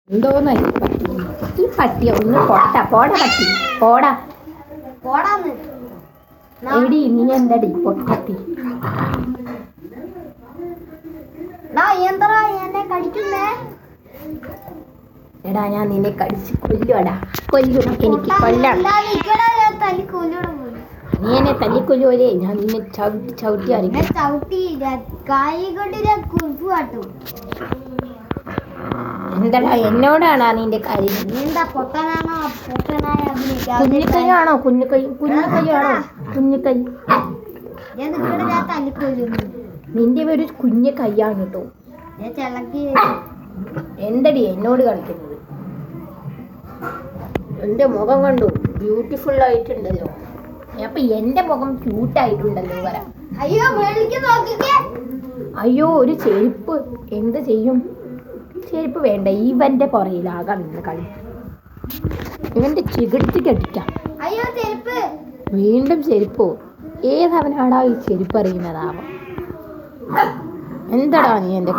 എന്തോന്ന് ഈ പട്ടി ഒന്ന് പോടാ പട്ടി പോടാ എടി നീ എന്തടി പൊട്ടത്തി എടാ ഞാൻ നിന്നെ കടിച്ച് കൊല്ലുവടാ കൊല്ലും എനിക്ക് കൊല്ലണം നീ എന്നെ തല്ലിക്കൊല്ലുവല്ലേ ഞാൻ നിന്നെ ചവിട്ടി എന്താടാ എന്നോടാണോ നിന്റെ കാര്യം കുഞ്ഞിക്കൈയാണോ കുഞ്ഞിക്കൈ നിന്റെ ഒരു കുഞ്ഞു കൈയാണ് കേട്ടോ എന്തടി എന്നോട് കളിക്കുന്നത് എന്റെ മുഖം കണ്ടു ബ്യൂട്ടിഫുൾ ആയിട്ടുണ്ടല്ലോ അപ്പൊ എന്റെ മുഖം ക്യൂട്ടായിട്ടുണ്ടല്ലോ വരാം അയ്യോ ഒരു ചെരുപ്പ് എന്ത് ചെയ്യും ചെരുപ്പ് വേണ്ട ഇവന്റെ പുറയിലാകാം നിന്ന് കളി ഇവന്റെ ചികിത്സയ്ക്ക് അടിക്കാം വീണ്ടും ചെരുപ്പോ ഏതവനാടാ ഈ ചെരുപ്പ് അറിയുന്നതാവാം എന്താടാ നീ എന്റെ